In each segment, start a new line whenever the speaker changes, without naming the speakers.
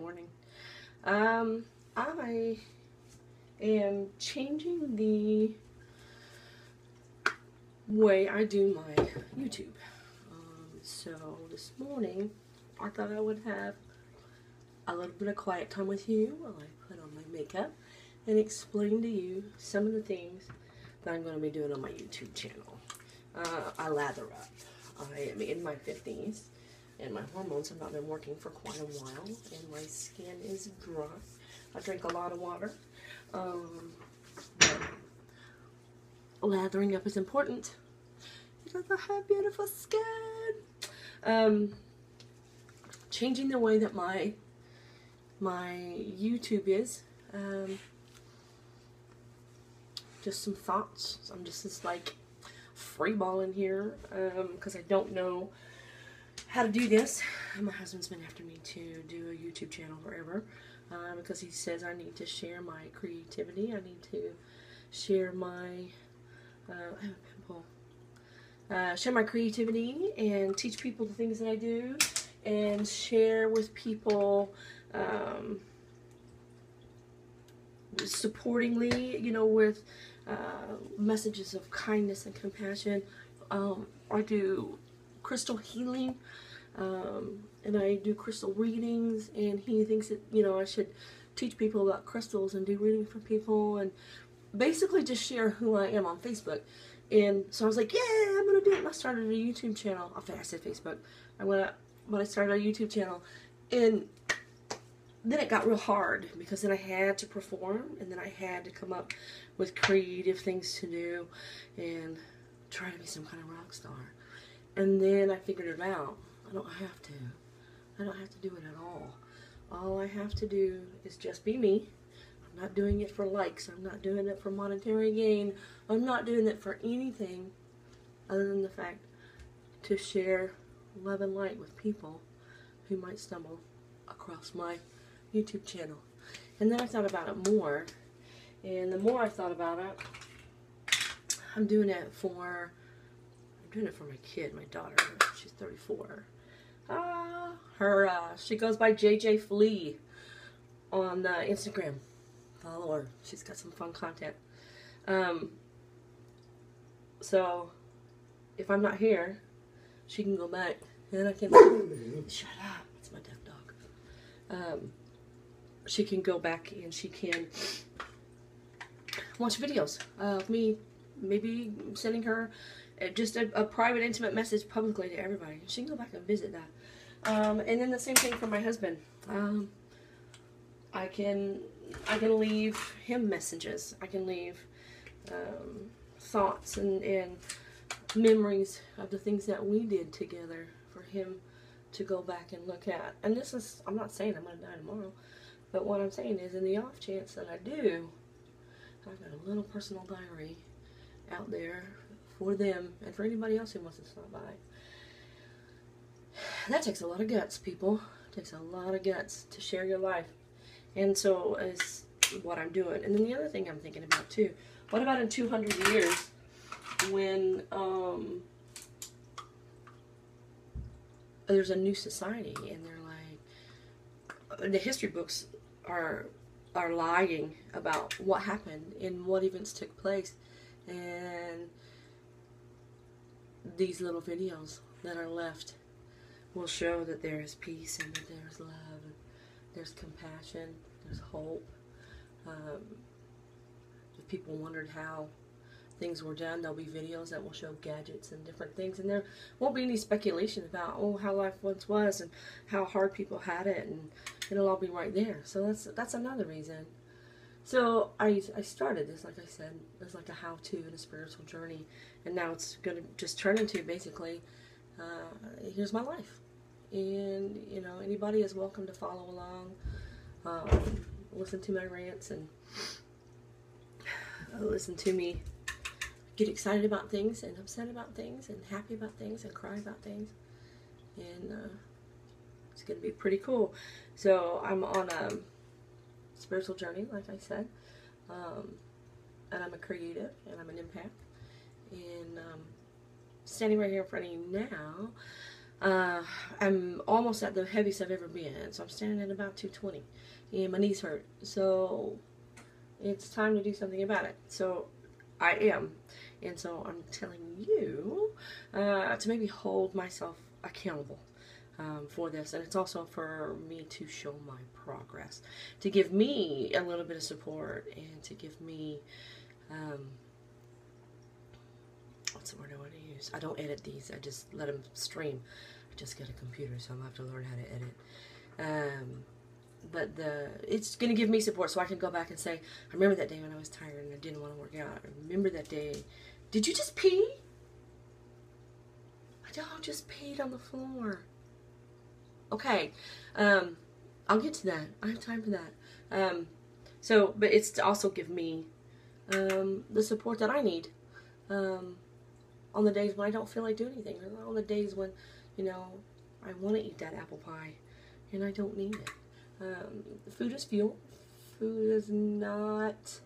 morning. I am changing the way I do my YouTube. So this morning, I thought I would have a little bit of quiet time with you while I put on my makeup and explain to you some of the things that I'm going to be doing on my YouTube channel. I lather up. I am in my 50s. And my hormones have not been working for quite a while, and my skin is dry. I drink a lot of water. But lathering up is important because I have beautiful skin. Changing the way that my YouTube is. Just some thoughts. I'm just like freeballing here because I don't know how to do this. My husband's been after me to do a YouTube channel forever because he says I need to share my creativity. I need to share my I have a pimple. Share my creativity and teach people the things that I do, and share with people supportingly, you know, with messages of kindness and compassion. I do crystal healing, and I do crystal readings, and he thinks that, you know, I should teach people about crystals and do readings for people and basically just share who I am on Facebook. And so I was like, yeah, I'm gonna do it. And I started a YouTube channel. I said Facebook. But I started a YouTube channel, and then it got real hard because then I had to perform, and then I had to come up with creative things to do and try to be some kind of rock star. And then I figured it out. I don't have to. I don't have to do it at all. All I have to do is just be me. I'm not doing it for likes. I'm not doing it for monetary gain. I'm not doing it for anything other than the fact to share love and light with people who might stumble across my YouTube channel. And then I thought about it more. And the more I thought about it, I'm doing it for my kid, my daughter. She's 34. She goes by JJ Flea on Instagram. Follow her. She's got some fun content. So if I'm not here, she can go back and I can shut up. It's my deaf dog. She can go back and she can watch videos of me, maybe sending her just a private, intimate message publicly to everybody. She can go back and visit that. And then the same thing for my husband. I can leave him messages. I can leave thoughts and memories of the things that we did together for him to go back and look at. And this is, I'm not saying I'm going to die tomorrow, but what I'm saying is, in the off chance that I do, I've got a little personal diary out there for them and for anybody else who wants to stop by. That takes a lot of guts, people. It takes a lot of guts to share your life. And so is what I'm doing. And then the other thing I'm thinking about too, what about in 200 years when there's a new society and they're like, the history books are lying about what happened and what events took place, and these little videos that are left will show that there is peace and that there's love and there's compassion, there's hope. If people wondered how things were done, there'll be videos that will show gadgets and different things, and there won't be any speculation about, oh, how life once was and how hard people had it, and it'll all be right there. So that's another reason. So I started this, like I said, as like a how-to and a spiritual journey, and now it's going to just turn into basically, here's my life. And, you know, anybody is welcome to follow along, listen to my rants, and listen to me get excited about things and upset about things and happy about things and cry about things. And it's going to be pretty cool. So I'm on a spiritual journey, like I said, and I'm a creative and I'm an empath. And standing right here in front of you now, I'm almost at the heaviest I've ever been, so I'm standing at about 220, and my knees hurt. So it's time to do something about it. So I am, and so I'm telling you to maybe hold myself accountable for this, and it's also for me to show my progress, to give me a little bit of support, and to give me what's the word I want to use? I don't edit these. I just let them stream. I just got a computer, so I'm going to have to learn how to edit. But it's going to give me support so I can go back and say, I remember that day when I was tired and I didn't want to work out. I remember that day. Did you just pee? I just peed on the floor. Okay. I'll get to that. I have time for that. But it's to also give me the support that I need. On the days when I don't feel like doing anything, or on the days when, I want to eat that apple pie, and I don't need it. Food is fuel. Food is not.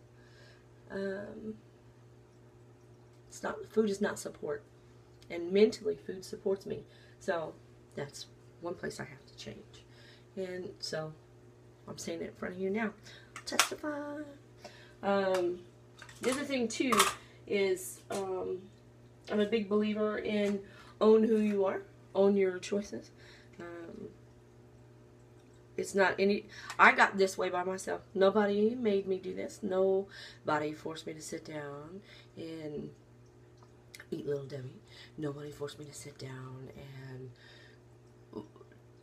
Food is not support, and mentally, food supports me. So that's one place I have to change, and so I'm saying it in front of you now. Testify. The other thing too is I'm a big believer in own who you are, own your choices. It's not I got this way by myself. Nobody made me do this. Nobody forced me to sit down and eat Little Debbie. Nobody forced me to sit down and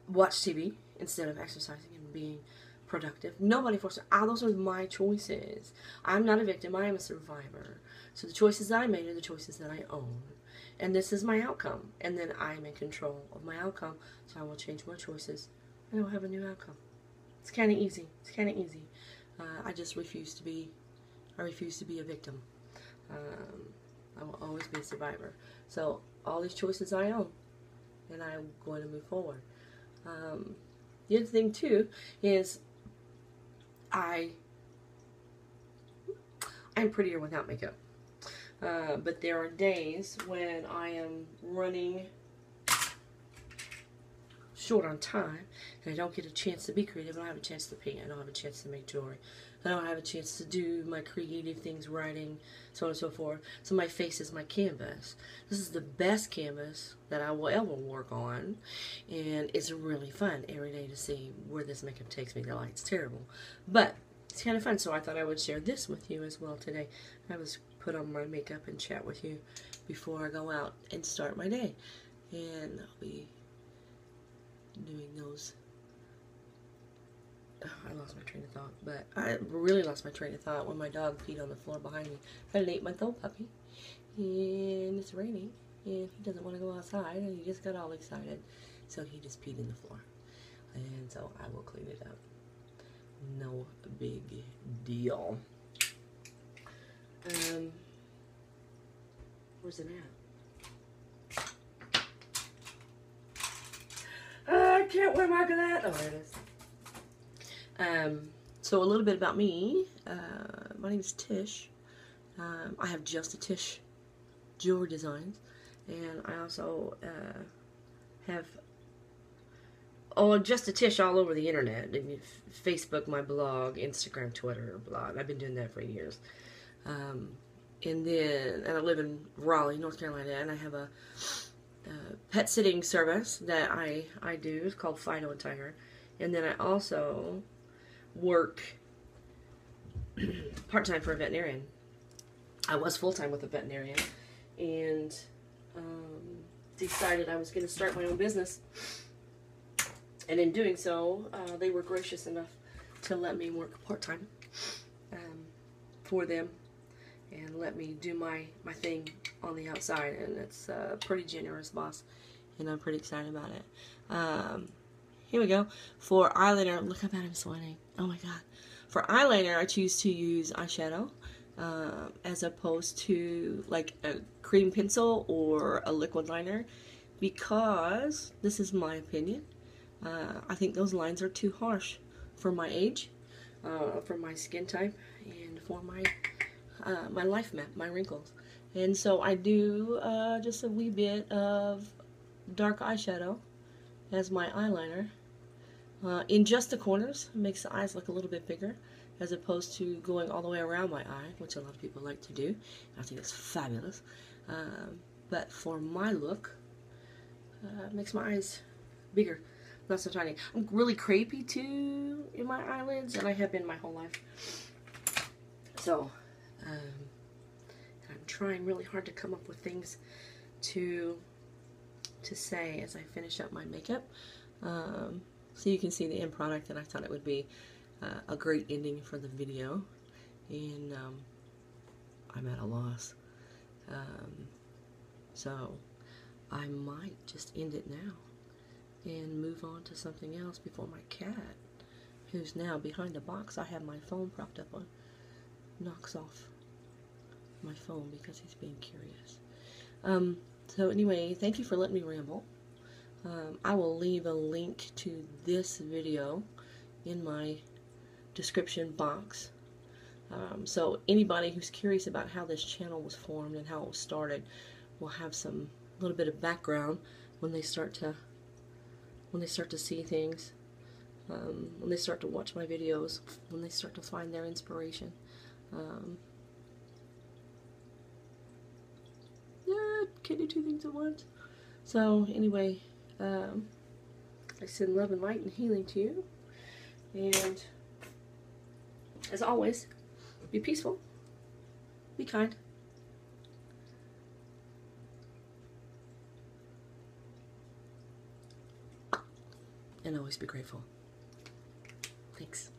watch TV instead of exercising and being productive. Nobody forced me. Those are my choices. I'm not a victim. I am a survivor. So the choices that I made are the choices that I own. And this is my outcome. And then I'm in control of my outcome. So I will change my choices. I don't have a new outcome. It's kind of easy. I just refuse to be a victim. I will always be a survivor. So all these choices I own, and I'm going to move forward. The other thing too is I'm prettier without makeup. But there are days when I am running short on time, and I don't get a chance to be creative. I don't have a chance to paint. I don't have a chance to make jewelry. I don't have a chance to do my creative things, writing, so on and so forth. So my face is my canvas. This is the best canvas that I will ever work on, and it's really fun every day to see where this makeup takes me. The light's terrible, but it's kind of fun, so I thought I would share this with you as well today. I was put on my makeup and chat with you before I go out and start my day, and I'll be doing those. I lost my train of thought, but I really lost my train of thought when my dog peed on the floor behind me. I had an 8-month-old puppy, and it's raining, and he doesn't want to go outside, and he just got all excited, so he just peed in the floor, and so I will clean it up. No big deal. Where's it at? I can't wear my glasses. Oh, there it is. So a little bit about me. My name is Tish. I have Just a Tish jewelry designs, and I also have Just a Tish all over the internet. Facebook, my blog, Instagram, Twitter, blog. I've been doing that for years. And I live in Raleigh, North Carolina, and I have a pet sitting service that I do. It's called Fido and Tiger. And then I also work part-time for a veterinarian. I was full-time with a veterinarian, and decided I was going to start my own business. And in doing so, they were gracious enough to let me work part-time for them and let me do my thing on the outside. And it's a pretty generous boss, and I'm pretty excited about it. Here we go. For eyeliner, look how bad I'm sweating. Oh my god. For eyeliner, I choose to use eyeshadow as opposed to like a cream pencil or a liquid liner, because this is my opinion. I think those lines are too harsh for my age, for my skin type, and for my life map, my wrinkles. And so I do just a wee bit of dark eyeshadow as my eyeliner in just the corners. It makes the eyes look a little bit bigger as opposed to going all the way around my eye, which a lot of people like to do. I think it's fabulous. But for my look, it makes my eyes bigger, not so tiny. I'm really crepey too in my eyelids, and I have been my whole life. So, I'm trying really hard to come up with things to say as I finish up my makeup. So you can see the end product, and I thought it would be a great ending for the video. And I'm at a loss. So I might just end it now and move on to something else before my cat, who's now behind a box I have my phone propped up on, knocks off my phone because he's being curious. So anyway, thank you for letting me ramble. I will leave a link to this video in my description box. So anybody who's curious about how this channel was formed and how it was started will have some little bit of background when they start to see things, when they start to watch my videos, when they start to find their inspiration. Yeah, can't do two things at once. So anyway, I send love and light and healing to you, and as always, be peaceful, be kind, and always be grateful. Thanks.